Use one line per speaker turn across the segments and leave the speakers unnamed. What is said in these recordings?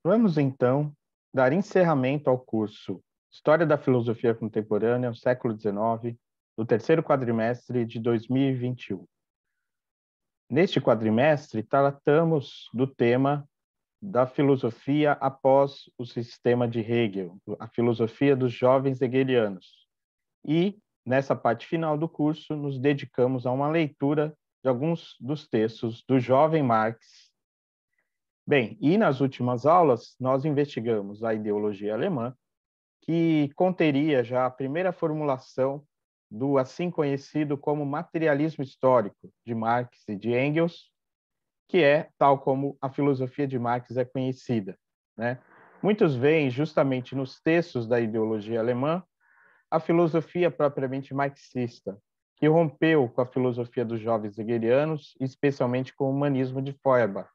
Vamos, então, dar encerramento ao curso História da Filosofia Contemporânea, no século XIX, do terceiro quadrimestre de 2021. Neste quadrimestre, tratamos do tema da filosofia após o sistema de Hegel, a filosofia dos jovens hegelianos. E, nessa parte final do curso, nos dedicamos a uma leitura de alguns dos textos do jovem Marx. Bem, e nas últimas aulas, nós investigamos a ideologia alemã, que conteria já a primeira formulação do assim conhecido como materialismo histórico de Marx e de Engels, que é tal como a filosofia de Marx é conhecida, né? Muitos veem justamente nos textos da ideologia alemã a filosofia propriamente marxista, que rompeu com a filosofia dos jovens hegelianos, especialmente com o humanismo de Feuerbach,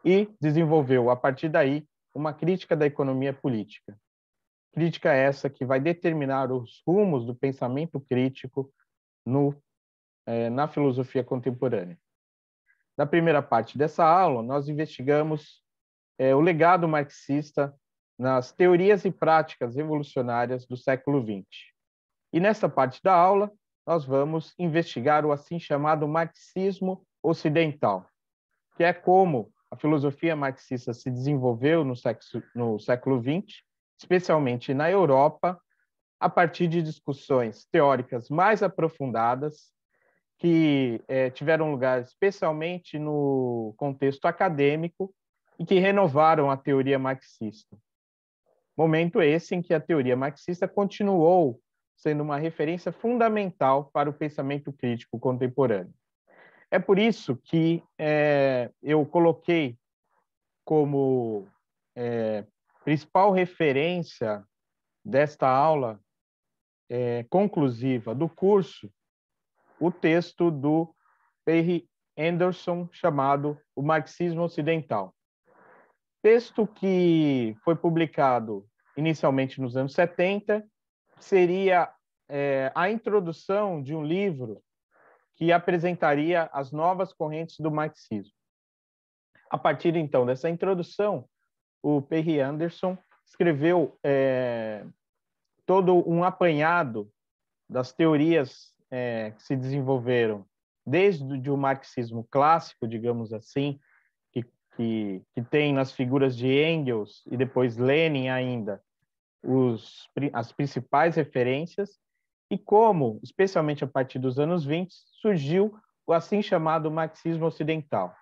e desenvolveu, a partir daí, uma crítica da economia política. Crítica essa que vai determinar os rumos do pensamento crítico na filosofia contemporânea. Na primeira parte dessa aula, nós investigamos o legado marxista nas teorias e práticas revolucionárias do século XX. E nessa parte da aula, nós vamos investigar o assim chamado marxismo ocidental, que é como a filosofia marxista se desenvolveu no século XX, especialmente na Europa, a partir de discussões teóricas mais aprofundadas, que tiveram lugar especialmente no contexto acadêmico e que renovaram a teoria marxista. Momento esse em que a teoria marxista continuou sendo uma referência fundamental para o pensamento crítico contemporâneo. É por isso que eu coloquei como principal referência desta aula conclusiva do curso o texto do Perry Anderson chamado O Marxismo Ocidental. Texto que foi publicado inicialmente nos anos 70, seria a introdução de um livro que apresentaria as novas correntes do marxismo. A partir, então, dessa introdução, o Perry Anderson escreveu todo um apanhado das teorias que se desenvolveram desde o marxismo clássico, digamos assim, que tem nas figuras de Engels e depois Lenin ainda, as principais referências, e como, especialmente a partir dos anos 20, surgiu o assim chamado marxismo ocidental.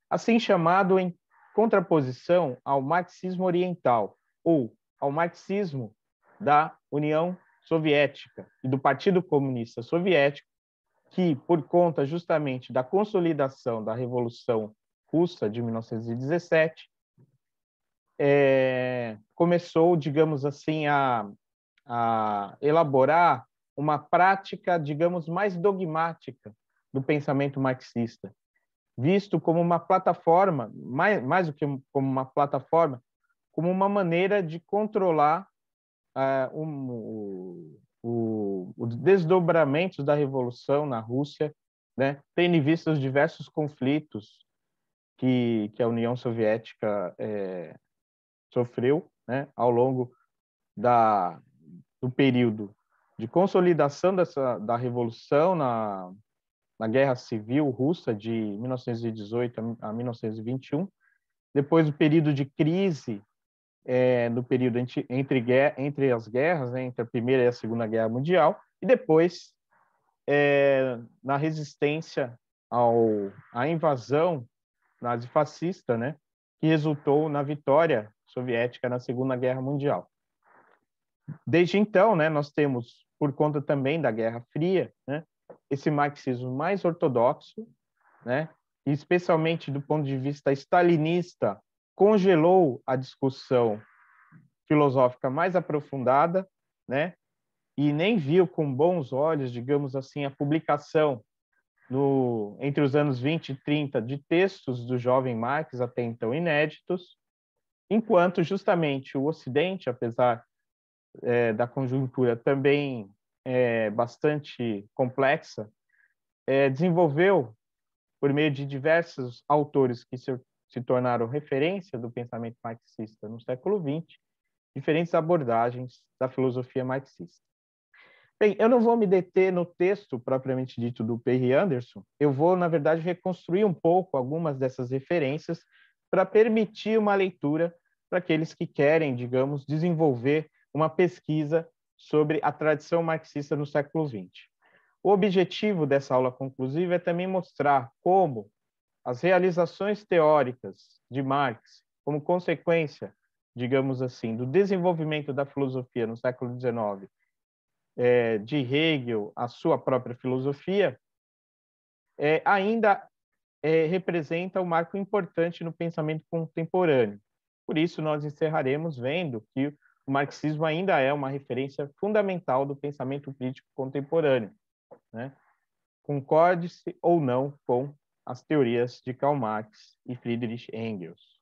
Assim chamado em contraposição ao marxismo oriental, ou ao marxismo da União Soviética e do Partido Comunista Soviético, que, por conta justamente da consolidação da Revolução Russa de 1917, começou, digamos assim, a elaborar uma prática, digamos, mais dogmática do pensamento marxista, visto como uma plataforma, mais do que como uma plataforma, como uma maneira de controlar os desdobramentos da Revolução na Rússia, né, tendo em vista os diversos conflitos que a União Soviética sofreu, né, ao longo do período de consolidação da Revolução na Guerra Civil Russa de 1918 a 1921, depois do período de crise, no período entre as guerras, né, entre a Primeira e a Segunda Guerra Mundial, e depois na resistência à invasão nazifascista, né, que resultou na vitória soviética na Segunda Guerra Mundial. Desde então, né, nós temos, por conta também da Guerra Fria, né, esse marxismo mais ortodoxo, né, e especialmente do ponto de vista stalinista, congelou a discussão filosófica mais aprofundada, né, e nem viu com bons olhos, digamos assim, a publicação entre os anos 20 e 30 de textos do jovem Marx, até então inéditos, enquanto justamente o Ocidente, apesar da conjuntura também bastante complexa, desenvolveu, por meio de diversos autores que se se tornaram referência do pensamento marxista no século XX, diferentes abordagens da filosofia marxista. Bem, eu não vou me deter no texto propriamente dito do Perry Anderson, eu vou, na verdade, reconstruir um pouco algumas dessas referências para permitir uma leitura para aqueles que querem, digamos, desenvolver uma pesquisa sobre a tradição marxista no século XX. O objetivo dessa aula conclusiva é também mostrar como as realizações teóricas de Marx, como consequência, digamos assim, do desenvolvimento da filosofia no século XIX, de Hegel, a sua própria filosofia, ainda representa um marco importante no pensamento contemporâneo. Por isso, nós encerraremos vendo que o marxismo ainda é uma referência fundamental do pensamento crítico contemporâneo, né? Concorde-se ou não com as teorias de Karl Marx e Friedrich Engels.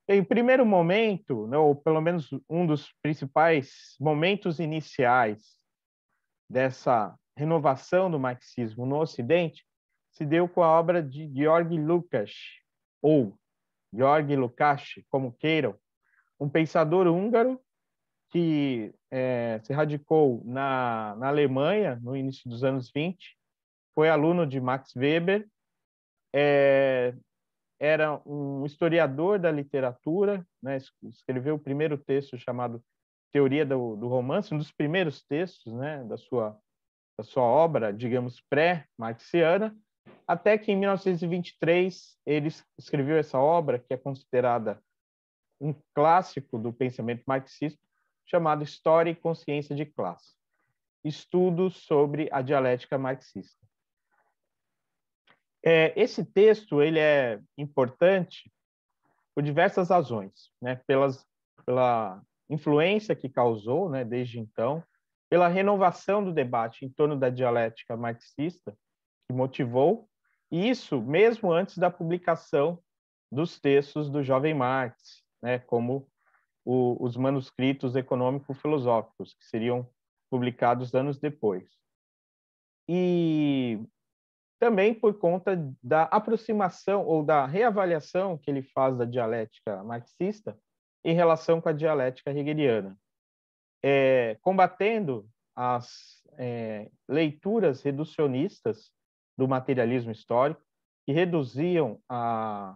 Em primeiro momento, ou pelo menos um dos principais momentos iniciais dessa renovação do marxismo no Ocidente, se deu com a obra de Georg Lukács, ou Georg Lukács, como queiram, um pensador húngaro que se radicou na Alemanha no início dos anos 20, foi aluno de Max Weber, era um historiador da literatura, né? Escreveu o primeiro texto chamado Teoria do Romance, um dos primeiros textos, né, da sua obra, digamos, pré-marxiana, até que em 1923 ele escreveu essa obra, que é considerada um clássico do pensamento marxista, chamado História e Consciência de Classe, estudos sobre a dialética marxista. Esse texto ele é importante por diversas razões, né? Pela influência que causou, né, desde então, pela renovação do debate em torno da dialética marxista, que motivou, e isso mesmo antes da publicação dos textos do jovem Marx, né, como os manuscritos econômico-filosóficos, que seriam publicados anos depois. E também por conta da aproximação ou da reavaliação que ele faz da dialética marxista em relação com a dialética hegeliana, combatendo as leituras reducionistas do materialismo histórico, que reduziam a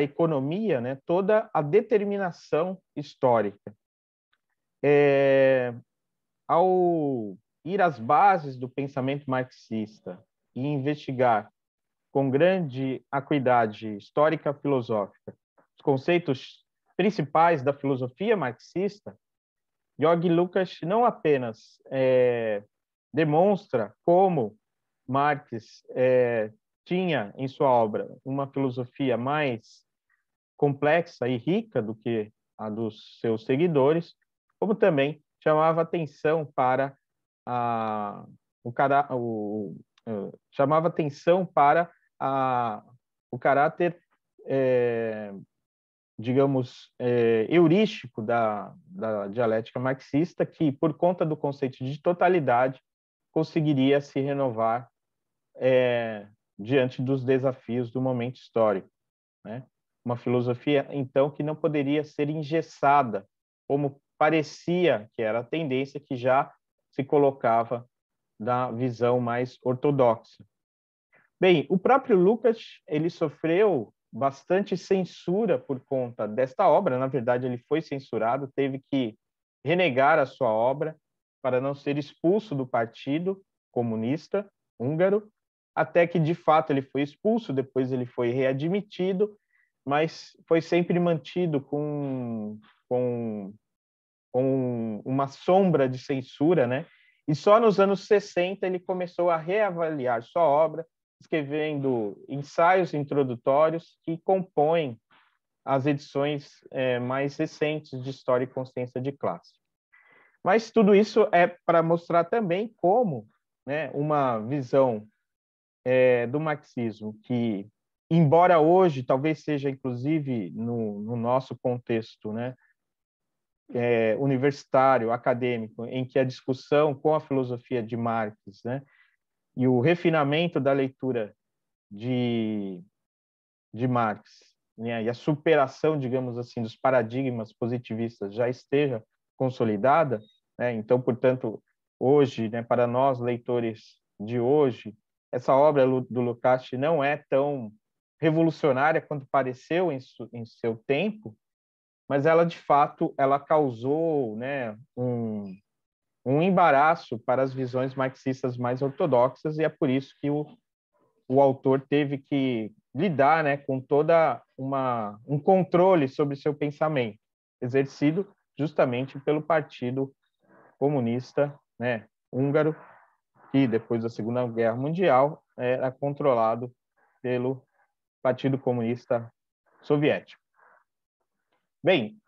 economia, né, toda a determinação histórica. Ao ir às bases do pensamento marxista e investigar com grande acuidade histórica filosófica os conceitos principais da filosofia marxista, Georg Lukács não apenas demonstra como Marx tinha em sua obra uma filosofia mais complexa e rica do que a dos seus seguidores, como também chamava atenção para o caráter, digamos, heurístico da dialética marxista, que, por conta do conceito de totalidade, conseguiria se renovar diante dos desafios do momento histórico, né? Uma filosofia, então, que não poderia ser engessada, como parecia que era a tendência que já se colocava da visão mais ortodoxa. Bem, o próprio Lukács, ele sofreu bastante censura por conta desta obra. Na verdade, ele foi censurado, teve que renegar a sua obra para não ser expulso do Partido Comunista Húngaro, até que, de fato, ele foi expulso, depois ele foi readmitido, mas foi sempre mantido com uma sombra de censura, né? E só nos anos 60 ele começou a reavaliar sua obra, escrevendo ensaios introdutórios que compõem as edições mais recentes de História e Consciência de Classe. Mas tudo isso é para mostrar também como, né, uma visão do marxismo que, embora hoje talvez seja inclusive no nosso contexto, né, universitário, acadêmico, em que a discussão com a filosofia de Marx, né, e o refinamento da leitura de Marx, né, e a superação, digamos assim, dos paradigmas positivistas já esteja consolidada, né? Então, portanto, hoje, né, para nós leitores de hoje, essa obra do Lukács não é tão revolucionária quanto pareceu em seu tempo, mas ela de fato ela causou, né, um embaraço para as visões marxistas mais ortodoxas, e é por isso que o autor teve que lidar, né, com toda um controle sobre seu pensamento, exercido justamente pelo Partido Comunista, né, húngaro, que depois da Segunda Guerra Mundial era controlado pelo Partido Comunista Soviético. Bem,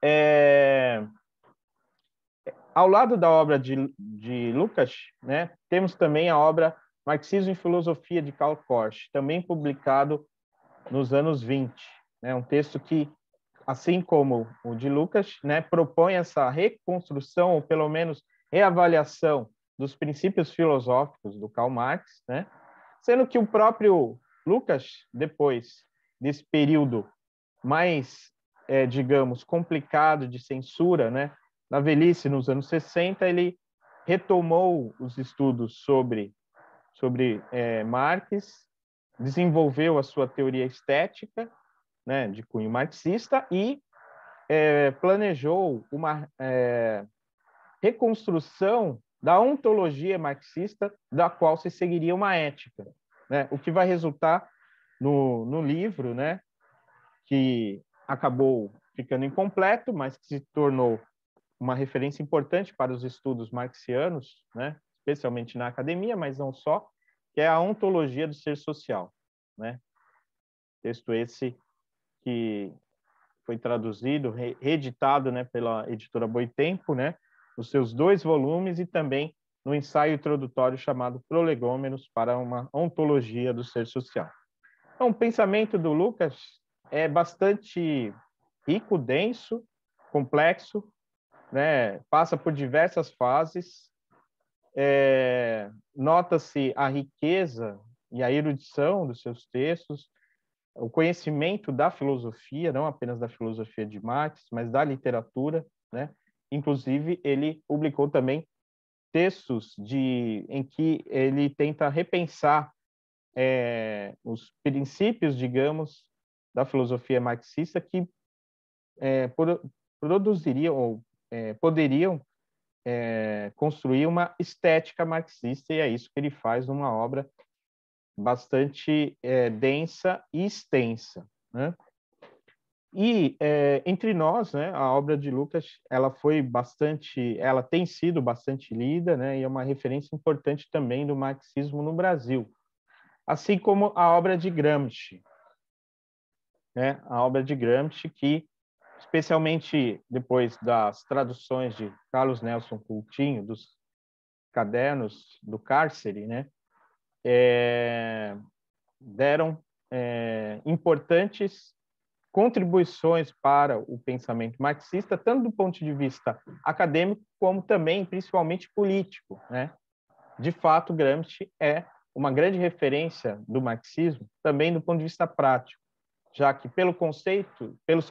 ao lado da obra de Lukács, né, temos também a obra Marxismo e Filosofia de Karl Korsch, também publicado nos anos 20. Né, um texto que, assim como o de Lukács, né, propõe essa reconstrução, ou pelo menos reavaliação dos princípios filosóficos do Karl Marx, né, sendo que o próprio Lukács, depois desse período mais, digamos, complicado de censura, né, na velhice, nos anos 60, ele retomou os estudos sobre Marx, desenvolveu a sua teoria estética, né, de cunho marxista, e planejou uma reconstrução da ontologia marxista, da qual se seguiria uma ética, né, o que vai resultar no livro, né, que acabou ficando incompleto, mas que se tornou uma referência importante para os estudos marxianos, né, especialmente na academia, mas não só, que é a ontologia do ser social, né? Texto esse que foi traduzido, reeditado, né, pela editora Boitempo, né, nos seus 2 volumes, e também no ensaio introdutório chamado Prolegômenos para uma ontologia do ser social. Então, o pensamento do Lukács é bastante rico, denso, complexo, né? Passa por diversas fases. Nota-se a riqueza e a erudição dos seus textos, o conhecimento da filosofia, não apenas da filosofia de Marx, mas da literatura, né? Inclusive, ele publicou também textos em que ele tenta repensar os princípios, digamos, da filosofia marxista que produziriam ou poderiam construir uma estética marxista, e é isso que ele faz numa obra bastante densa e extensa, né? E entre nós, né, a obra de Lukács, ela tem sido bastante lida, né, e é uma referência importante também do marxismo no Brasil, assim como a obra de Gramsci, né, a obra de Gramsci que, especialmente depois das traduções de Carlos Nelson Coutinho, dos cadernos do cárcere, né, deram importantes contribuições para o pensamento marxista, tanto do ponto de vista acadêmico, como também, principalmente, político, né? De fato, Gramsci é uma grande referência do marxismo, também do ponto de vista prático, já que, pelos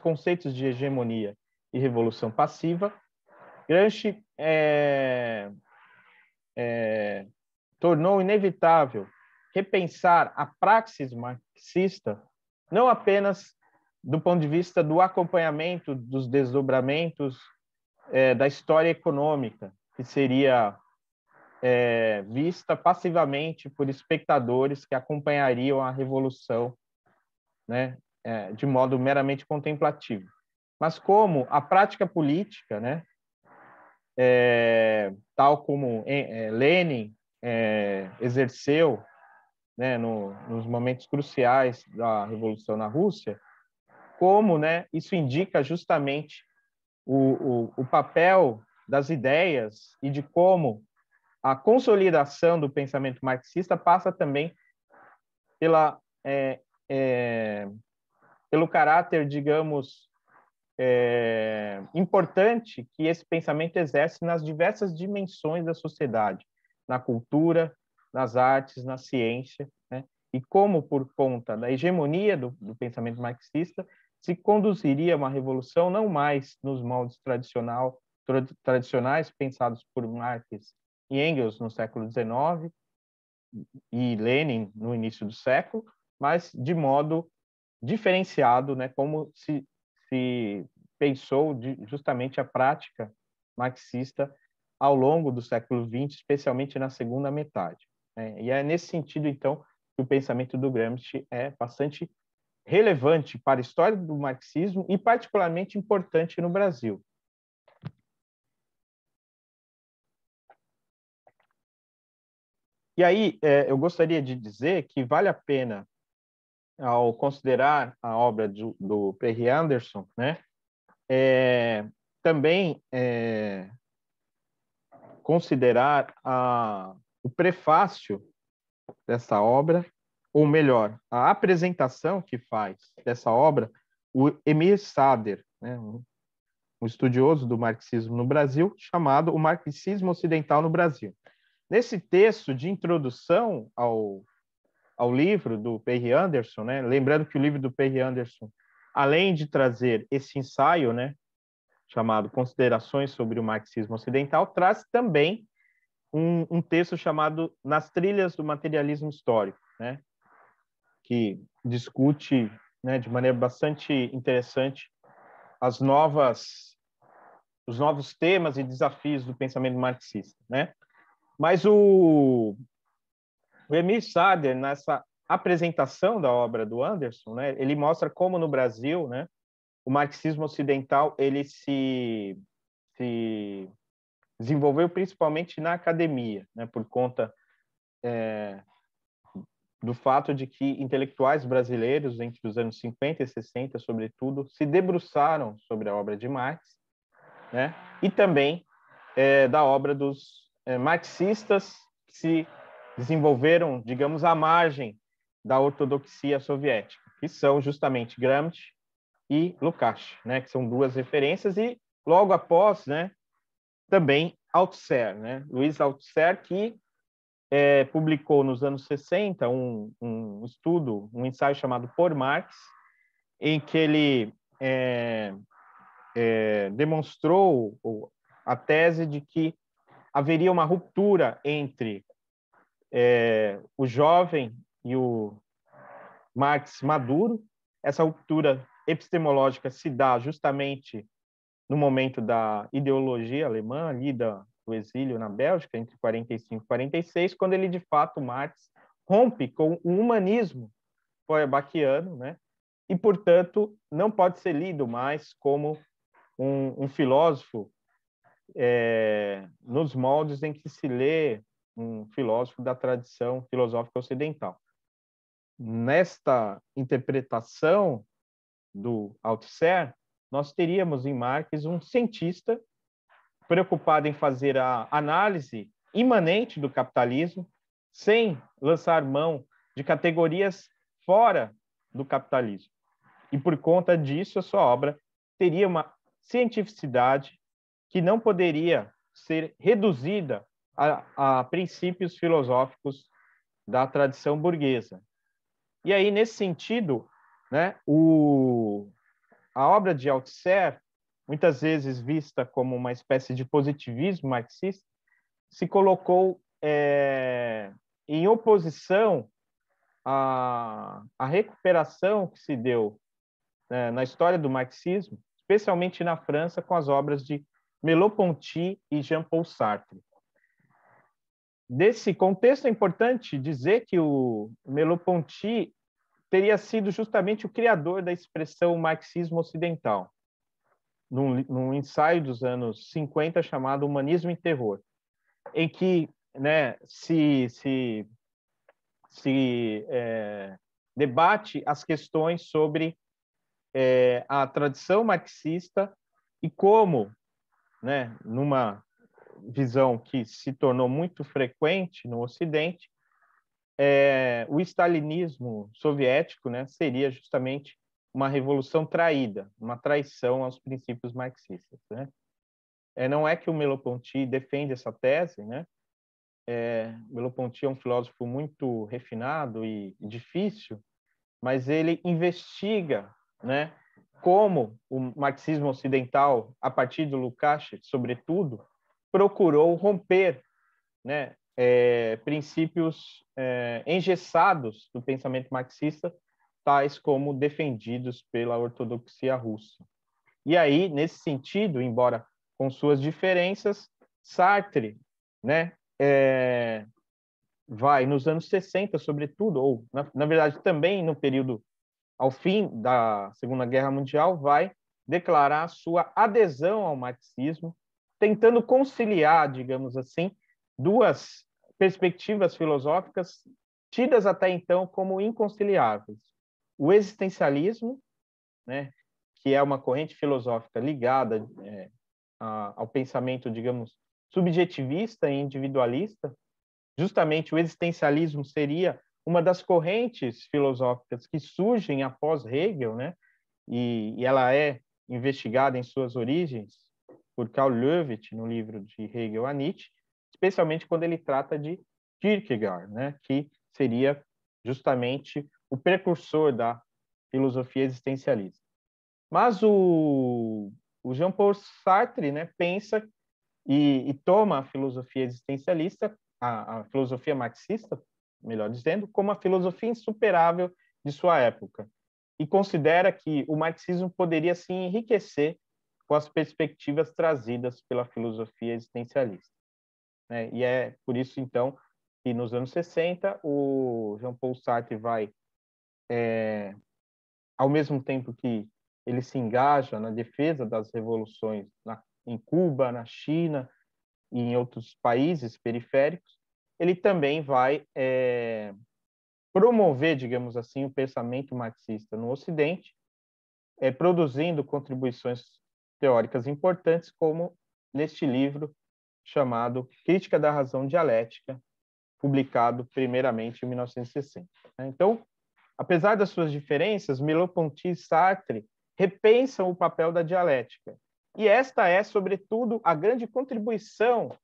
conceitos de hegemonia e revolução passiva, Gramsci tornou inevitável repensar a praxis marxista, não apenas do ponto de vista do acompanhamento dos desdobramentos da história econômica, que seria vista passivamente por espectadores que acompanhariam a revolução, né, de modo meramente contemplativo, mas como a prática política, né, tal como Lenin exerceu, né, nos momentos cruciais da revolução na Rússia, como, né, isso indica justamente o papel das ideias e de como a consolidação do pensamento marxista passa também pelo caráter, digamos, importante que esse pensamento exerce nas diversas dimensões da sociedade, na cultura, nas artes, na ciência, né? e como, por conta da hegemonia do pensamento marxista, se conduziria a uma revolução não mais nos moldes tradicionais pensados por Marx e Engels no século XIX e Lenin no início do século, mas de modo diferenciado, né, como se pensou justamente a prática marxista ao longo do século XX, especialmente na segunda metade. Né? E é nesse sentido, então, que o pensamento do Gramsci é bastante relevante para a história do marxismo e particularmente importante no Brasil. E aí, eu gostaria de dizer que vale a pena, ao considerar a obra do Perry Anderson, né, também considerar o prefácio dessa obra, ou melhor, a apresentação que faz dessa obra o Emil Sader, né, um estudioso do marxismo no Brasil, chamado O Marxismo Ocidental no Brasil. Nesse texto de introdução ao livro do Perry Anderson, né, lembrando que o livro do Perry Anderson, além de trazer esse ensaio, né, chamado Considerações sobre o Marxismo Ocidental, traz também um texto chamado Nas Trilhas do Materialismo Histórico, né, que discute, né, de maneira bastante interessante os novos temas e desafios do pensamento marxista, né? Mas o Emil Sader, nessa apresentação da obra do Anderson, né, ele mostra como no Brasil, né, o marxismo ocidental ele se desenvolveu principalmente na academia, né, por conta do fato de que intelectuais brasileiros, entre os anos 50 e 60, sobretudo, se debruçaram sobre a obra de Marx, né, e também da obra dos marxistas que se desenvolveram, digamos, à margem da ortodoxia soviética, que são justamente Gramsci e Lukács, né, que são duas referências, e logo após, né, também Althusser, né, Luiz Althusser, que publicou nos anos 60 um estudo, um ensaio chamado Por Marx, em que ele demonstrou a tese de que haveria uma ruptura entre o jovem e o Marx maduro. Essa ruptura epistemológica se dá justamente no momento da ideologia alemã, ali do exílio na Bélgica, entre 45 e 46, quando ele, de fato, Marx, rompe com o humanismo feuerbachiano, né? E, portanto, não pode ser lido mais como um filósofo nos moldes em que se lê um filósofo da tradição filosófica ocidental. Nesta interpretação do Althusser, nós teríamos em Marx um cientista preocupado em fazer a análise imanente do capitalismo, sem lançar mão de categorias fora do capitalismo. E por conta disso, a sua obra teria uma cientificidade que não poderia ser reduzida a princípios filosóficos da tradição burguesa. E aí, nesse sentido, né, a obra de Althusser, muitas vezes vista como uma espécie de positivismo marxista, se colocou em oposição à recuperação que se deu na história do marxismo, especialmente na França, com as obras de Merleau-Ponty e Jean-Paul Sartre. Desse contexto, é importante dizer que o Merleau-Ponty teria sido justamente o criador da expressão marxismo ocidental, num ensaio dos anos 50 chamado Humanismo em Terror, em que, né, se debate as questões sobre a tradição marxista e como, né, numa visão que se tornou muito frequente no Ocidente, o stalinismo soviético, né, seria justamente uma revolução traída, uma traição aos princípios marxistas, né? Não é que o Merleau-Ponty defende essa tese, né? Merleau-Ponty é um filósofo muito refinado e difícil, mas ele investiga, né, como o marxismo ocidental, a partir do Lukács, sobretudo, procurou romper, né, princípios engessados do pensamento marxista, tais como defendidos pela ortodoxia russa. E aí, nesse sentido, embora com suas diferenças, Sartre, né, vai nos anos 60, sobretudo, ou na verdade também no período ao fim da Segunda Guerra Mundial, vai declarar sua adesão ao marxismo, tentando conciliar, digamos assim, duas perspectivas filosóficas tidas até então como inconciliáveis. O existencialismo, né, que é uma corrente filosófica ligada ao pensamento, digamos, subjetivista e individualista. Justamente o existencialismo seria uma das correntes filosóficas que surgem após Hegel, né? E ela é investigada em suas origens por Karl Löwith no livro de Hegel a Nietzsche, especialmente quando ele trata de Kierkegaard, né? Que seria justamente o precursor da filosofia existencialista. Mas o Jean-Paul Sartre, né, pensa e toma a filosofia existencialista, a filosofia marxista, melhor dizendo, como a filosofia insuperável de sua época, e considera que o marxismo poderia se enriquecer com as perspectivas trazidas pela filosofia existencialista, né? E é por isso, então, que nos anos 60, o Jean-Paul Sartre vai, ao mesmo tempo que ele se engaja na defesa das revoluções em Cuba, na China, e em outros países periféricos, ele também vai promover, digamos assim, o pensamento marxista no Ocidente, produzindo contribuições teóricas importantes, como neste livro chamado Crítica da Razão Dialética, publicado primeiramente em 1960. Então, apesar das suas diferenças, Merleau-Ponty e Sartre repensam o papel da dialética. E esta é, sobretudo, a grande contribuição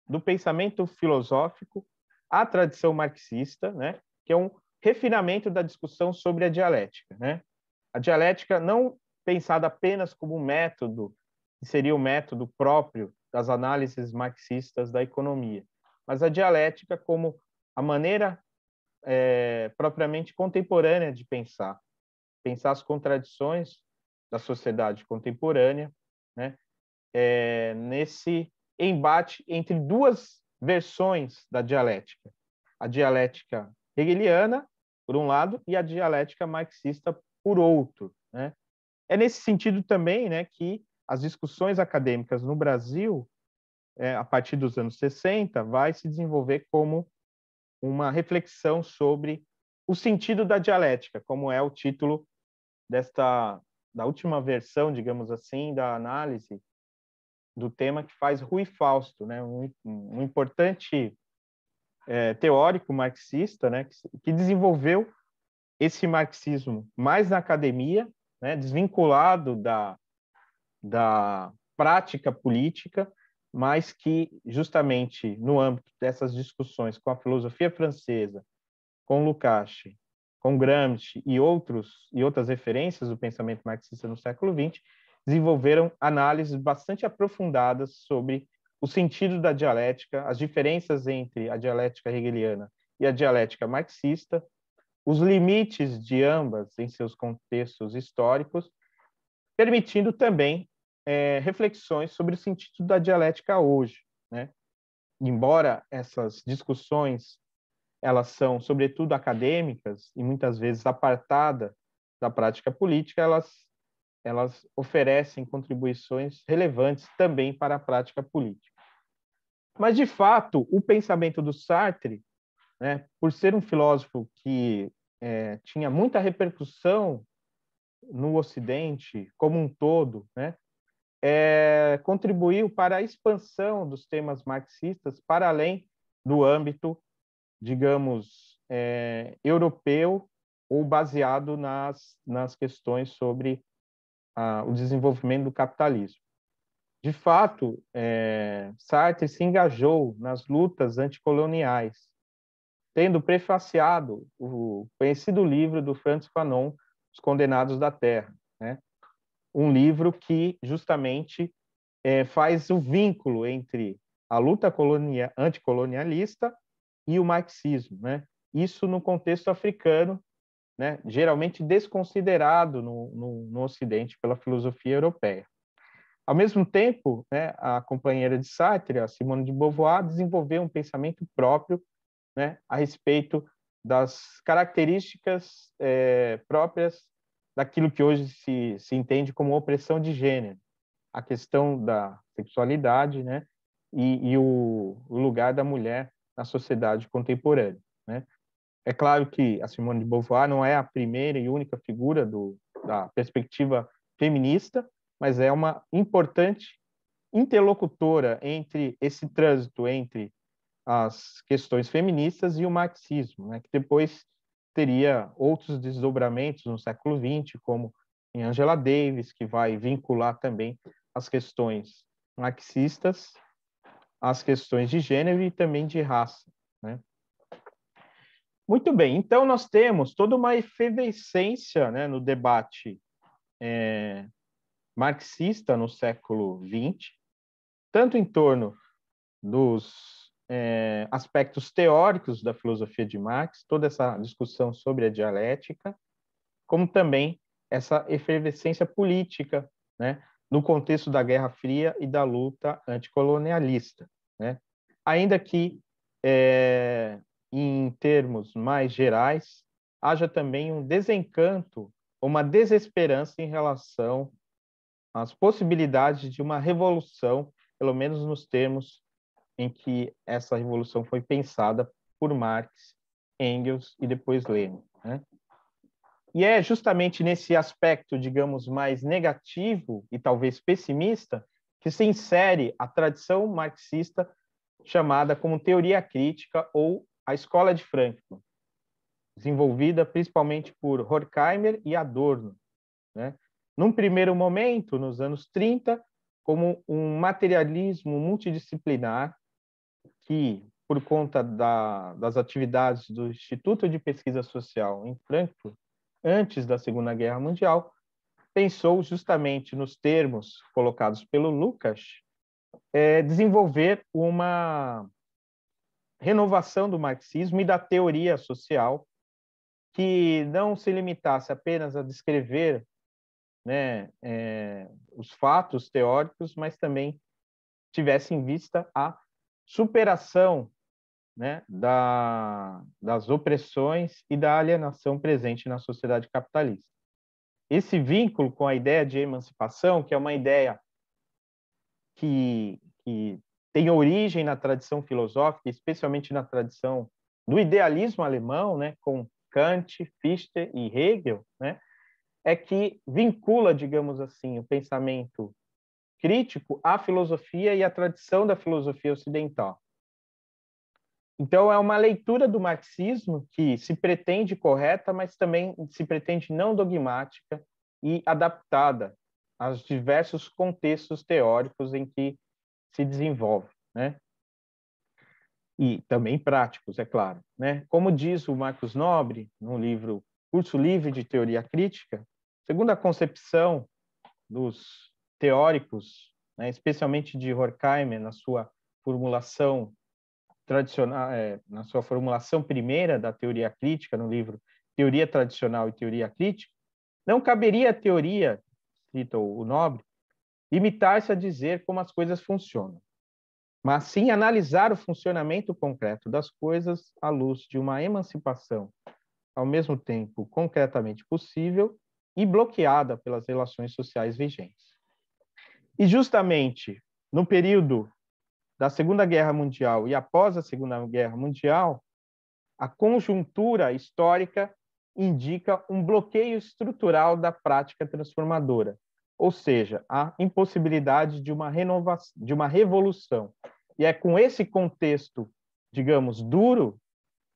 do pensamento filosófico à tradição marxista, né, que é um refinamento da discussão sobre a dialética, né? A dialética não pensada apenas como um método, que seria o método próprio das análises marxistas da economia, mas a dialética como a maneira propriamente contemporânea de pensar as contradições da sociedade contemporânea, né? Nesse embate entre duas versões da dialética. A dialética hegeliana, por um lado, e a dialética marxista, por outro, né? É nesse sentido também, né, que as discussões acadêmicas no Brasil, a partir dos anos 60, vai se desenvolver como uma reflexão sobre o sentido da dialética, como é o título da última versão, digamos assim, da análise do tema que faz Rui Fausto, né, um importante teórico marxista, né, que desenvolveu esse marxismo mais na academia, né, desvinculado da prática política, mas que justamente no âmbito dessas discussões com a filosofia francesa, com Lukács, com Gramsci e outras referências do pensamento marxista no século XX, desenvolveram análises bastante aprofundadas sobre o sentido da dialética, as diferenças entre a dialética hegeliana e a dialética marxista, os limites de ambas em seus contextos históricos, permitindo também reflexões sobre o sentido da dialética hoje, né? Embora essas discussões elas são, sobretudo, acadêmicas e muitas vezes apartadas da prática política, elas oferecem contribuições relevantes também para a prática política. Mas, de fato, o pensamento do Sartre, né, por ser um filósofo que tinha muita repercussão no Ocidente como um todo, né, contribuiu para a expansão dos temas marxistas para além do âmbito, digamos, europeu ou baseado nas questões sobre o desenvolvimento do capitalismo. de fato, Sartre se engajou nas lutas anticoloniais, tendo prefaciado o conhecido livro do Frantz Fanon, Os Condenados da Terra, né? Um livro que justamente faz o vínculo entre a luta anticolonialista e o marxismo, né? Isso no contexto africano, né? Geralmente desconsiderado no Ocidente pela filosofia europeia. Ao mesmo tempo, né, a companheira de Sartre, a Simone de Beauvoir, desenvolveu um pensamento próprio, né, a respeito das características próprias daquilo que hoje se entende como opressão de gênero, a questão da sexualidade, né, e o lugar da mulher na sociedade contemporânea, né? É claro que a Simone de Beauvoir não é a primeira e única figura da perspectiva feminista, mas é uma importante interlocutora entre esse trânsito entre as questões feministas e o marxismo, né, que depois teria outros desdobramentos no século XX, como em Angela Davis, que vai vincular também as questões marxistas às questões de gênero e também de raça, né? Muito bem, então nós temos toda uma efervescência, né, no debate marxista no século XX, tanto em torno dos aspectos teóricos da filosofia de Marx, toda essa discussão sobre a dialética, como também essa efervescência política, né, no contexto da Guerra Fria e da luta anticolonialista, né? Ainda que, em termos mais gerais, haja também um desencanto, uma desesperança em relação às possibilidades de uma revolução, pelo menos nos termos em que essa revolução foi pensada por Marx, Engels e depois Lenin, né? E é justamente nesse aspecto, digamos, mais negativo e talvez pessimista que se insere a tradição marxista chamada como teoria crítica ou a Escola de Frankfurt, desenvolvida principalmente por Horkheimer e Adorno, né? Num primeiro momento, nos anos 30, como um materialismo multidisciplinar que, por conta das atividades do Instituto de Pesquisa Social em Frankfurt, antes da Segunda Guerra Mundial, pensou justamente nos termos colocados pelo Lukács, desenvolver uma renovação do marxismo e da teoria social que não se limitasse apenas a descrever, né, os fatos teóricos, mas também tivesse em vista a superação, né, das opressões e da alienação presente na sociedade capitalista. Esse vínculo com a ideia de emancipação, que é uma ideia que tem origem na tradição filosófica, especialmente na tradição do idealismo alemão, né, com Kant, Fichte e Hegel, né, é que vincula, digamos assim, o pensamento crítico à filosofia e à tradição da filosofia ocidental. Então, é uma leitura do marxismo que se pretende correta, mas também se pretende não dogmática e adaptada aos diversos contextos teóricos em que se desenvolve, né? E também práticos, é claro, né? Como diz o Marcos Nobre, no livro Curso Livre de Teoria Crítica, segundo a concepção dos teóricos, né, especialmente de Horkheimer, na sua formulação tradicional, na sua formulação primeira da teoria crítica, no livro Teoria Tradicional e Teoria Crítica, não caberia a teoria, cita o Nobre, limitar-se a dizer como as coisas funcionam, mas sim analisar o funcionamento concreto das coisas à luz de uma emancipação, ao mesmo tempo concretamente possível e bloqueada pelas relações sociais vigentes. E justamente no período da Segunda Guerra Mundial e após a Segunda Guerra Mundial, a conjuntura histórica indica um bloqueio estrutural da prática transformadora, ou seja, a impossibilidade de uma renovação, de uma revolução. E é com esse contexto, digamos, duro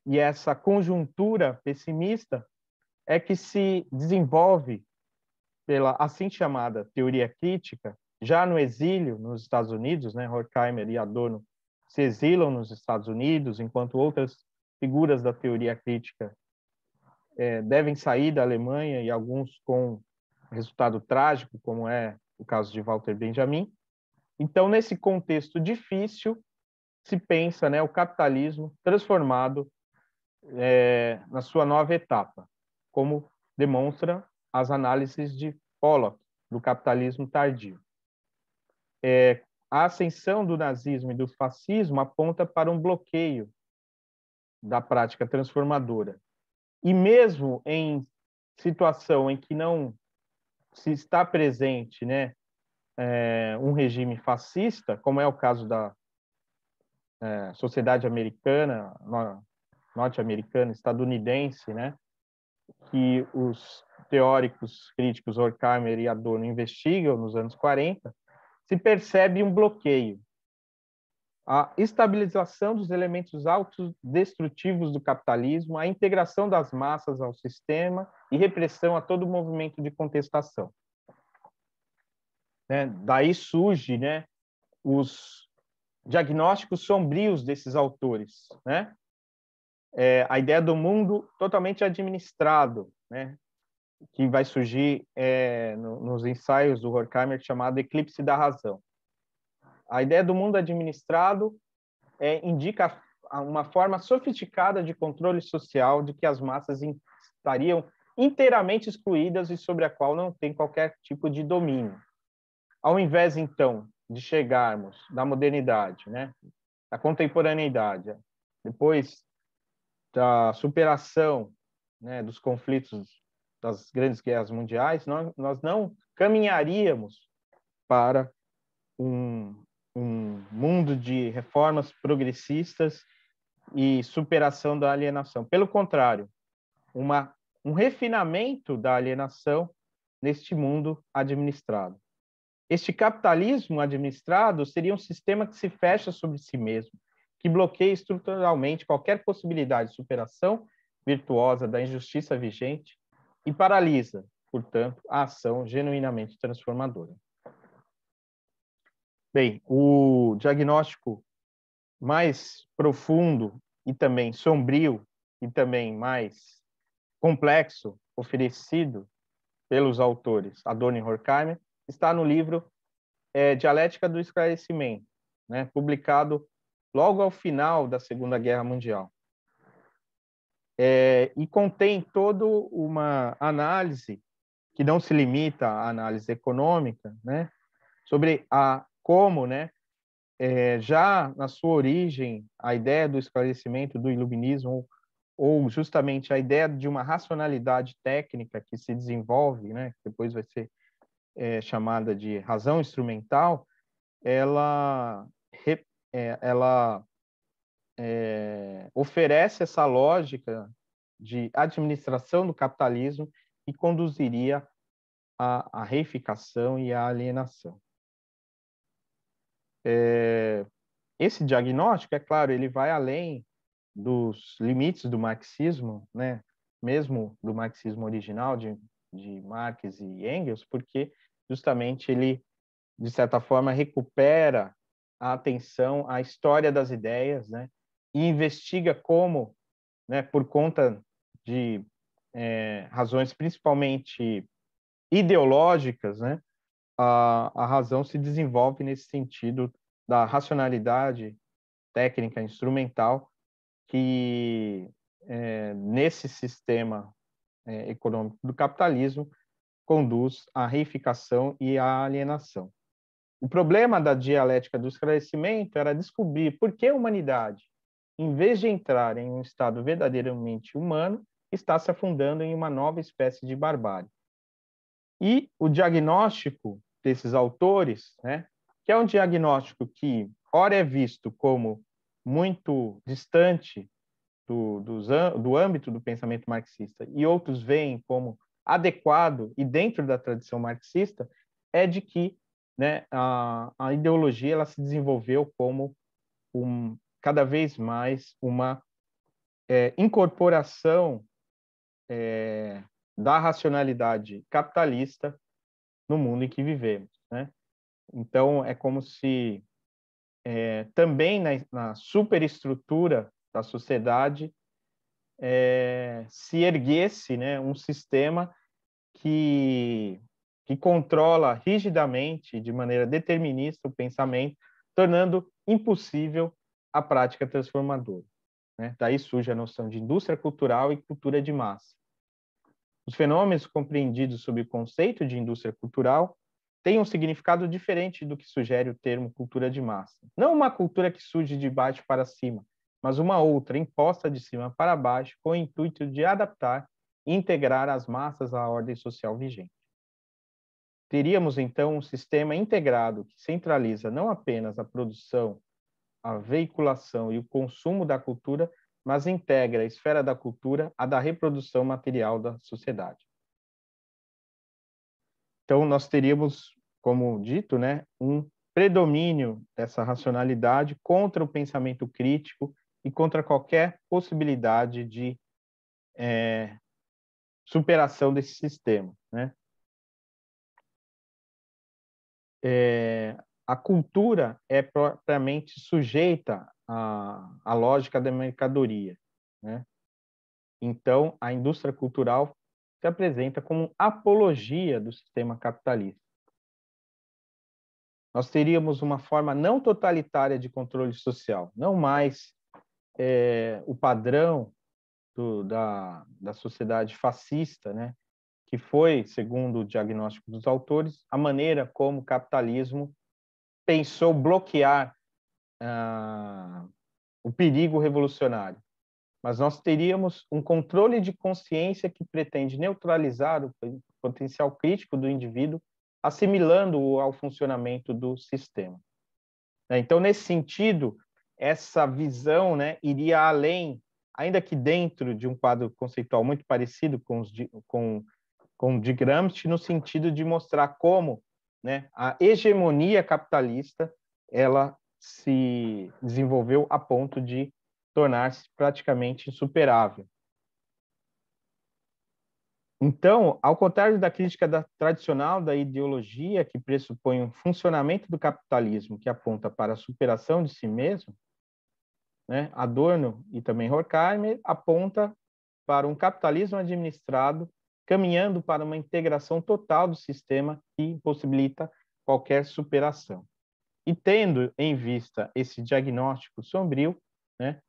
e essa conjuntura pessimista é que se desenvolve pela assim chamada teoria crítica já no exílio nos Estados Unidos, né, Horkheimer e Adorno se exilam nos Estados Unidos, enquanto outras figuras da teoria crítica devem sair da Alemanha, e alguns com resultado trágico, como é o caso de Walter Benjamin. Então, nesse contexto difícil, se pensa, né, o capitalismo transformado na sua nova etapa, como demonstra as análises de Pollock, do capitalismo tardio. A ascensão do nazismo e do fascismo aponta para um bloqueio da prática transformadora. E mesmo em situação em que não se está presente, né, um regime fascista, como é o caso da sociedade americana, norte-americana, estadunidense, né, que os teóricos críticos Horkheimer e Adorno investigam nos anos 40, se percebe um bloqueio. A estabilização dos elementos autodestrutivos do capitalismo, a integração das massas ao sistema e repressão a todo movimento de contestação. Daí surge, né, os diagnósticos sombrios desses autores, né? A ideia do mundo totalmente administrado, né? Que vai surgir nos ensaios do Horkheimer, chamado Eclipse da Razão. A ideia do mundo administrado indica uma forma sofisticada de controle social de que as massas estariam inteiramente excluídas e sobre a qual não tem qualquer tipo de domínio. Ao invés, então, de chegarmos da modernidade, né, da contemporaneidade, depois da superação, né, dos conflitos das grandes guerras mundiais, nós não caminharíamos para um mundo de reformas progressistas e superação da alienação. Pelo contrário, um refinamento da alienação neste mundo administrado. Este capitalismo administrado seria um sistema que se fecha sobre si mesmo, que bloqueia estruturalmente qualquer possibilidade de superação virtuosa da injustiça vigente e paralisa, portanto, a ação genuinamente transformadora. Bem, o diagnóstico mais profundo e também sombrio e também mais complexo oferecido pelos autores Adorno e Horkheimer está no livro Dialética do Esclarecimento, né, publicado logo ao final da Segunda Guerra Mundial. E contém toda uma análise que não se limita à análise econômica, né, sobre como, né, já na sua origem, a ideia do esclarecimento, do iluminismo, ou justamente a ideia de uma racionalidade técnica que se desenvolve, né, que depois vai ser chamada de razão instrumental, ela oferece essa lógica de administração do capitalismo e conduziria à reificação e à alienação. Esse diagnóstico, é claro, ele vai além dos limites do marxismo, né? Mesmo do marxismo original de Marx e Engels, porque justamente ele, de certa forma, recupera a atenção à história das ideias, né? E investiga como, né, por conta de razões principalmente ideológicas, né, a razão se desenvolve nesse sentido da racionalidade técnica instrumental que nesse sistema econômico do capitalismo conduz à reificação e à alienação. O problema da dialética do esclarecimento era descobrir por que a humanidade, em vez de entrar em um estado verdadeiramente humano, está se afundando em uma nova espécie de barbárie. E o diagnóstico desses autores, né, que é um diagnóstico que, ora, é visto como muito distante do âmbito do pensamento marxista, e outros veem como adequado e dentro da tradição marxista, é de que, né, a ideologia ela se desenvolveu como cada vez mais uma incorporação da racionalidade capitalista no mundo em que vivemos, né? Então, é como se também na superestrutura da sociedade se erguesse, né, um sistema que controla rigidamente, de maneira determinista, o pensamento, tornando impossível a prática transformadora, né? Daí surge a noção de indústria cultural e cultura de massa. Os fenômenos compreendidos sob o conceito de indústria cultural têm um significado diferente do que sugere o termo cultura de massa. Não uma cultura que surge de baixo para cima, mas uma outra imposta de cima para baixo com o intuito de adaptar e integrar as massas à ordem social vigente. Teríamos, então, um sistema integrado que centraliza não apenas a produção, a veiculação e o consumo da cultura, mas integra a esfera da cultura à da reprodução material da sociedade. Então, nós teríamos, como dito, né, um predomínio dessa racionalidade contra o pensamento crítico e contra qualquer possibilidade de superação desse sistema, né? A cultura é propriamente sujeita à lógica da mercadoria, né? Então, a indústria cultural se apresenta como apologia do sistema capitalista. Nós teríamos uma forma não totalitária de controle social, não mais o padrão da sociedade fascista, né? Que foi, segundo o diagnóstico dos autores, a maneira como o capitalismo pensou bloquear o perigo revolucionário. Mas nós teríamos um controle de consciência que pretende neutralizar o potencial crítico do indivíduo, assimilando-o ao funcionamento do sistema. Então, nesse sentido, essa visão, né, iria além, ainda que dentro de um quadro conceitual muito parecido com o de Gramsci, no sentido de mostrar como, né, a hegemonia capitalista ela se desenvolveu a ponto de tornar-se praticamente insuperável. Então, ao contrário da crítica tradicional da ideologia, que pressupõe um funcionamento do capitalismo que aponta para a superação de si mesmo, né, Adorno e também Horkheimer aponta para um capitalismo administrado caminhando para uma integração total do sistema que possibilita qualquer superação. E tendo em vista esse diagnóstico sombrio, né,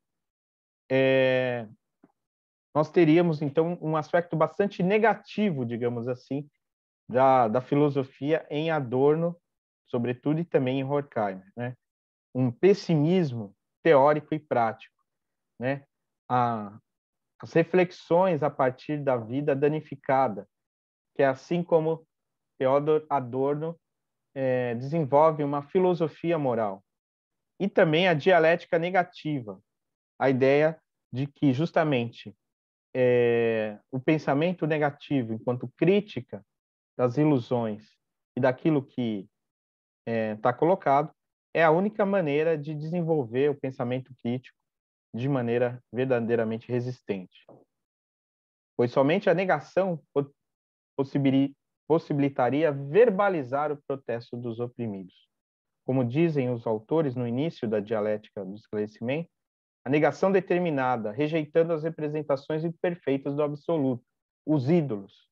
nós teríamos, então, um aspecto bastante negativo, digamos assim, da filosofia em Adorno, sobretudo, e também em Horkheimer, né? Um pessimismo teórico e prático, né? As reflexões a partir da vida danificada, que é assim como Theodor Adorno desenvolve uma filosofia moral. E também a dialética negativa, a ideia de que, justamente, o pensamento negativo, enquanto crítica das ilusões e daquilo que está colocado, é a única maneira de desenvolver o pensamento crítico de maneira verdadeiramente resistente. Pois somente a negação possibilitaria verbalizar o protesto dos oprimidos. Como dizem os autores no início da dialética do esclarecimento, a negação determinada, rejeitando as representações imperfeitas do absoluto, os ídolos.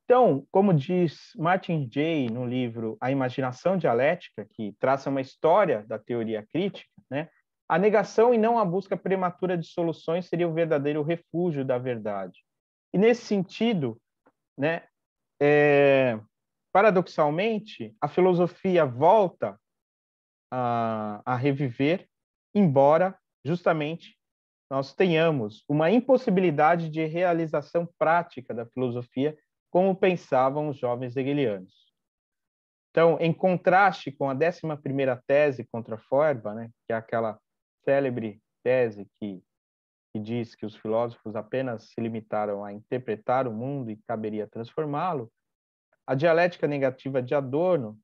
Então, como diz Martin Jay no livro A Imaginação Dialética, que traça uma história da teoria crítica, né, a negação e não a busca prematura de soluções seria o verdadeiro refúgio da verdade. E nesse sentido, né, paradoxalmente, a filosofia volta a reviver, embora justamente nós tenhamos uma impossibilidade de realização prática da filosofia, como pensavam os jovens hegelianos. Então, em contraste com a 11ª tese contra Feuerbach, né, que é aquela célebre tese que diz que os filósofos apenas se limitaram a interpretar o mundo e caberia transformá-lo, a dialética negativa de Adorno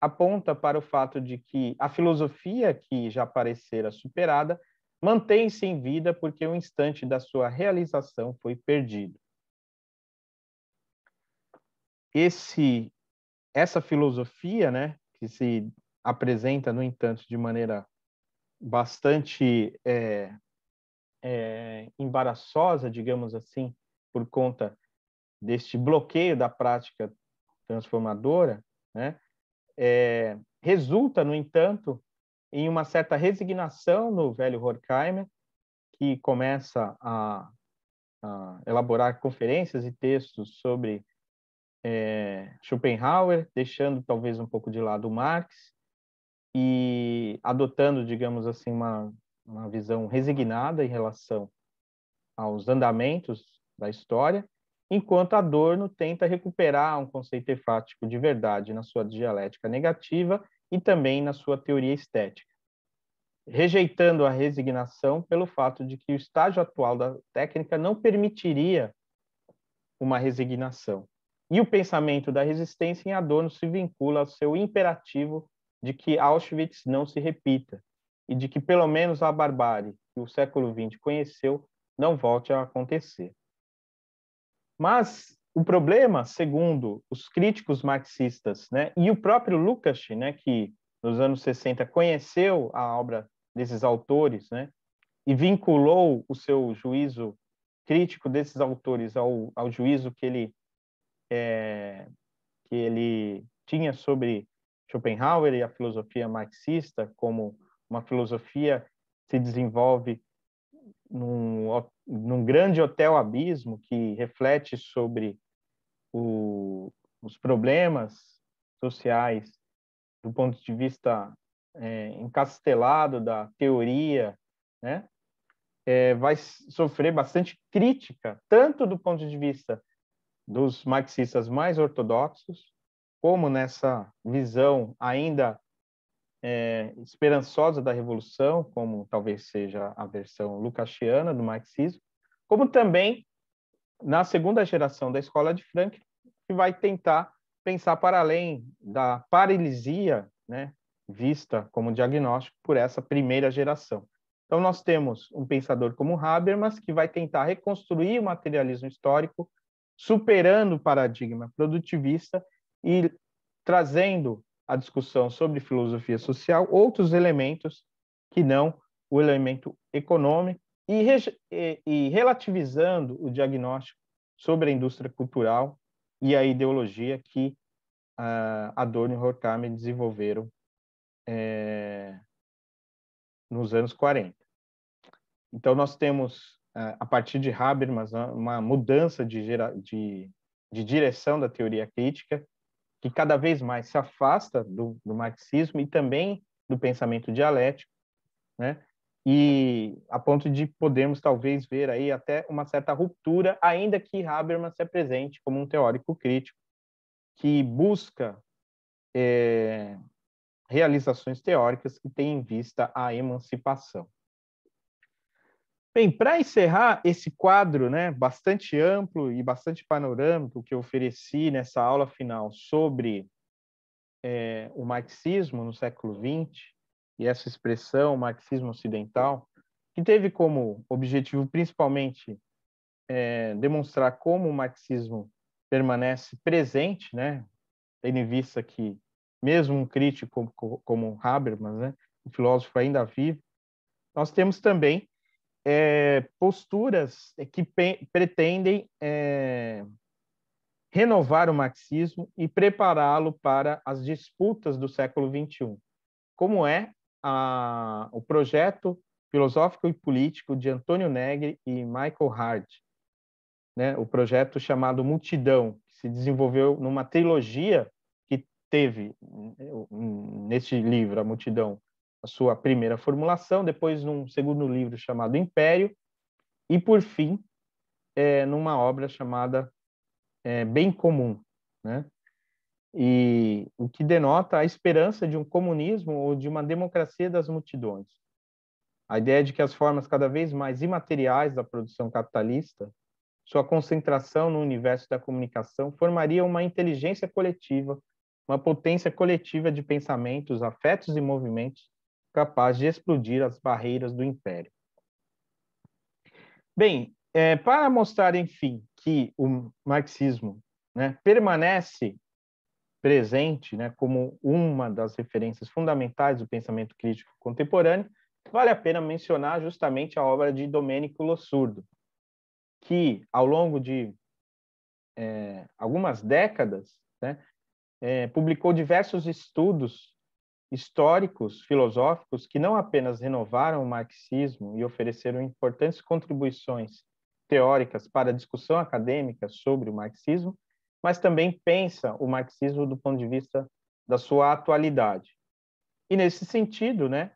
aponta para o fato de que a filosofia que já parecera superada mantém-se em vida porque o instante da sua realização foi perdido. Esse essa filosofia, né, que se apresenta, no entanto, de maneira bastante embaraçosa, digamos assim, por conta deste bloqueio da prática transformadora, né, resulta, no entanto, em uma certa resignação no velho Horkheimer, que começa a elaborar conferências e textos sobre Schopenhauer, deixando talvez um pouco de lado Marx e adotando, digamos assim, uma visão resignada em relação aos andamentos da história, enquanto Adorno tenta recuperar um conceito enfático de verdade na sua dialética negativa e também na sua teoria estética, rejeitando a resignação pelo fato de que o estágio atual da técnica não permitiria uma resignação. E o pensamento da resistência em Adorno se vincula ao seu imperativo de que Auschwitz não se repita e de que pelo menos a barbárie que o século XX conheceu não volte a acontecer. Mas o problema, segundo os críticos marxistas, né, e o próprio Lukács, né, que nos anos 60 conheceu a obra desses autores, né, e vinculou o seu juízo crítico desses autores ao juízo que ele tinha sobre Schopenhauer e a filosofia marxista como uma filosofia que se desenvolve num grande hotel abismo que reflete sobre os problemas sociais do ponto de vista encastelado da teoria, né? Vai sofrer bastante crítica, tanto do ponto de vista dos marxistas mais ortodoxos, como nessa visão ainda esperançosa da revolução, como talvez seja a versão lucasiana do marxismo, como também na segunda geração da escola de Frankfurt, que vai tentar pensar para além da paralisia, né, vista como diagnóstico por essa primeira geração. Então, nós temos um pensador como Habermas, que vai tentar reconstruir o materialismo histórico, superando o paradigma produtivista e trazendo a discussão sobre filosofia social outros elementos que não o elemento econômico e relativizando o diagnóstico sobre a indústria cultural e a ideologia que Adorno e Horkheimer desenvolveram nos anos 40. Então, nós temos, a partir de Habermas, uma mudança de direção da teoria crítica, que cada vez mais se afasta do marxismo e também do pensamento dialético, né? E a ponto de podermos talvez ver aí até uma certa ruptura, ainda que Habermas se apresente como um teórico crítico que busca realizações teóricas que têm em vista a emancipação. Bem, para encerrar esse quadro, né, bastante amplo e bastante panorâmico que eu ofereci nessa aula final sobre o marxismo no século XX e essa expressão marxismo ocidental, que teve como objetivo principalmente demonstrar como o marxismo permanece presente, né, tendo em vista que mesmo um crítico como Habermas, né, um filósofo ainda vivo, nós temos também posturas que pretendem renovar o marxismo e prepará-lo para as disputas do século XXI, como é o projeto filosófico e político de Antônio Negri e Michael Hart, né? O projeto chamado Multidão, que se desenvolveu numa trilogia que teve, neste livro, A Multidão, a sua primeira formulação, depois num segundo livro chamado Império, e, por fim, numa obra chamada Bem Comum, né? E o que denota a esperança de um comunismo ou de uma democracia das multidões. A ideia de que as formas cada vez mais imateriais da produção capitalista, sua concentração no universo da comunicação, formaria uma inteligência coletiva, uma potência coletiva de pensamentos, afetos e movimentos capaz de explodir as barreiras do império. Bem, para mostrar, enfim, que o marxismo, né, permanece presente, né, como uma das referências fundamentais do pensamento crítico contemporâneo, vale a pena mencionar justamente a obra de Domenico Lossurdo, que, ao longo de algumas décadas, né, publicou diversos estudos históricos, filosóficos, que não apenas renovaram o marxismo e ofereceram importantes contribuições teóricas para a discussão acadêmica sobre o marxismo, mas também pensa o marxismo do ponto de vista da sua atualidade. E, nesse sentido, né,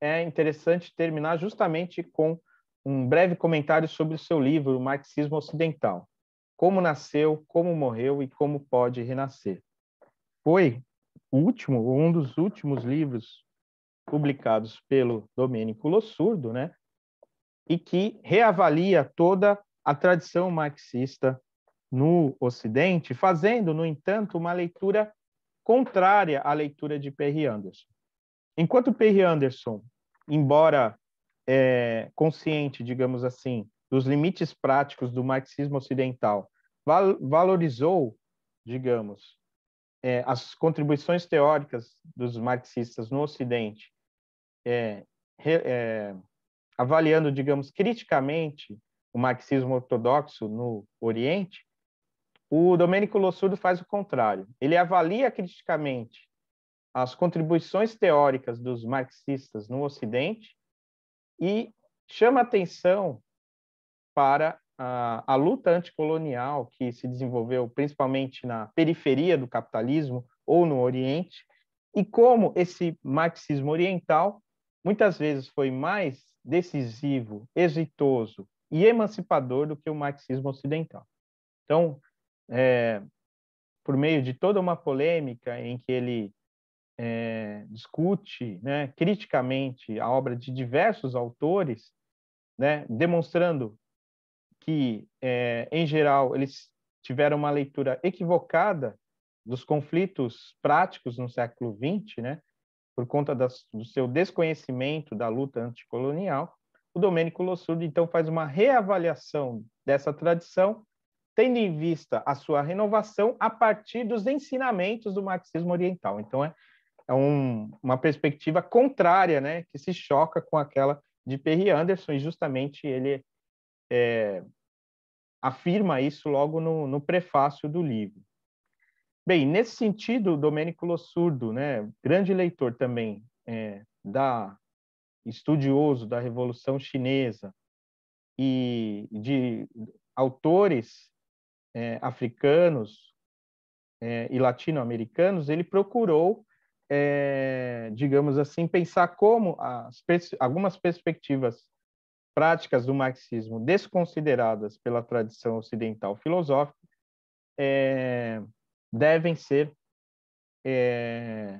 é interessante terminar justamente com um breve comentário sobre o seu livro, O Marxismo Ocidental: Como nasceu, como morreu e como pode renascer. Foi um dos últimos livros publicados pelo Domenico Lossurdo, né, e que reavalia toda a tradição marxista no Ocidente, fazendo, no entanto, uma leitura contrária à leitura de Perry Anderson. Enquanto Perry Anderson, embora consciente, digamos assim, dos limites práticos do marxismo ocidental, valorizou, digamos, as contribuições teóricas dos marxistas no Ocidente, avaliando, digamos, criticamente o marxismo ortodoxo no Oriente, o Domenico Lossurdo faz o contrário. Ele avalia criticamente as contribuições teóricas dos marxistas no Ocidente e chama atenção para a luta anticolonial que se desenvolveu principalmente na periferia do capitalismo ou no Oriente, e como esse marxismo oriental muitas vezes foi mais decisivo, exitoso e emancipador do que o marxismo ocidental. Então, por meio de toda uma polêmica em que ele discute, né, criticamente a obra de diversos autores, né, demonstrando que, em geral, eles tiveram uma leitura equivocada dos conflitos práticos no século XX, né, por conta do seu desconhecimento da luta anticolonial. O Domenico Lossurdo, então, faz uma reavaliação dessa tradição, tendo em vista a sua renovação a partir dos ensinamentos do marxismo oriental. Então, uma perspectiva contrária, né, que se choca com aquela de Perry Anderson, e justamente ele afirma isso logo no prefácio do livro. Bem, nesse sentido, Domenico Lossurdo, né, grande leitor também estudioso da Revolução Chinesa e de autores africanos e latino-americanos, ele procurou, digamos assim, pensar como algumas perspectivas práticas do marxismo desconsideradas pela tradição ocidental filosófica devem ser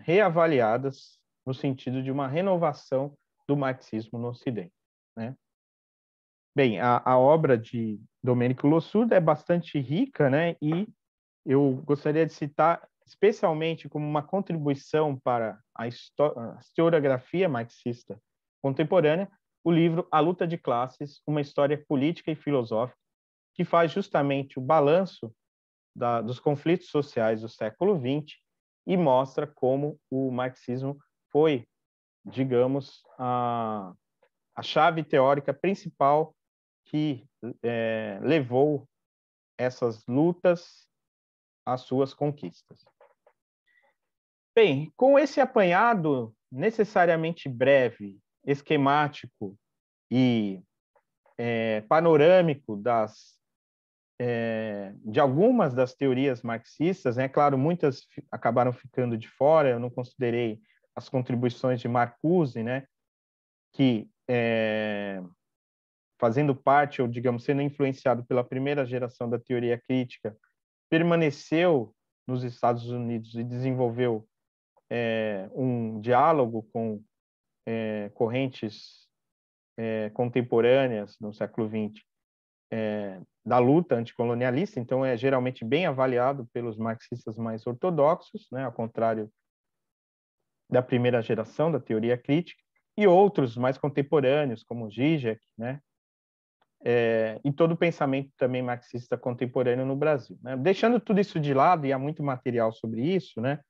reavaliadas no sentido de uma renovação do marxismo no Ocidente, né? Bem, a obra de Domenico Lossurdo é bastante rica, né? E eu gostaria de citar especialmente como uma contribuição para a historiografia marxista contemporânea o livro A Luta de Classes, uma história política e filosófica, que faz justamente o balanço dos conflitos sociais do século XX e mostra como o marxismo foi, digamos, a chave teórica principal que levou essas lutas às suas conquistas. Bem, com esse apanhado necessariamente breve, esquemático e panorâmico de algumas das teorias marxistas, né? Claro, muitas acabaram ficando de fora, eu não considerei as contribuições de Marcuse, né? Que, fazendo parte, ou digamos, sendo influenciado pela primeira geração da teoria crítica, permaneceu nos Estados Unidos e desenvolveu um diálogo com correntes contemporâneas no século XX da luta anticolonialista, então é geralmente bem avaliado pelos marxistas mais ortodoxos, né, ao contrário da primeira geração da teoria crítica, e outros mais contemporâneos, como Zizek, né, e todo o pensamento também marxista contemporâneo no Brasil, né? Deixando tudo isso de lado, e há muito material sobre isso, né?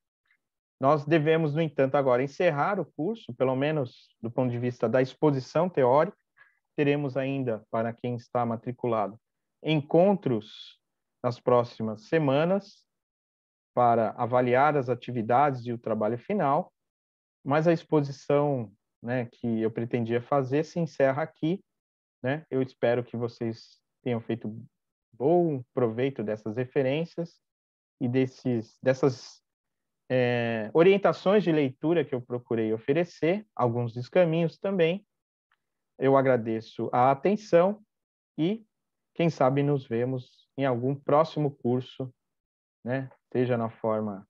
Nós devemos, no entanto, agora encerrar o curso, pelo menos do ponto de vista da exposição teórica. Teremos ainda, para quem está matriculado, encontros nas próximas semanas para avaliar as atividades e o trabalho final, mas a exposição, né, que eu pretendia fazer se encerra aqui, né? Eu espero que vocês tenham feito bom proveito dessas referências e dessas orientações de leitura que eu procurei oferecer, alguns dos caminhos também. Eu agradeço a atenção e, quem sabe, nos vemos em algum próximo curso, né? Seja na forma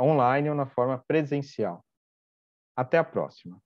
online ou na forma presencial. Até a próxima.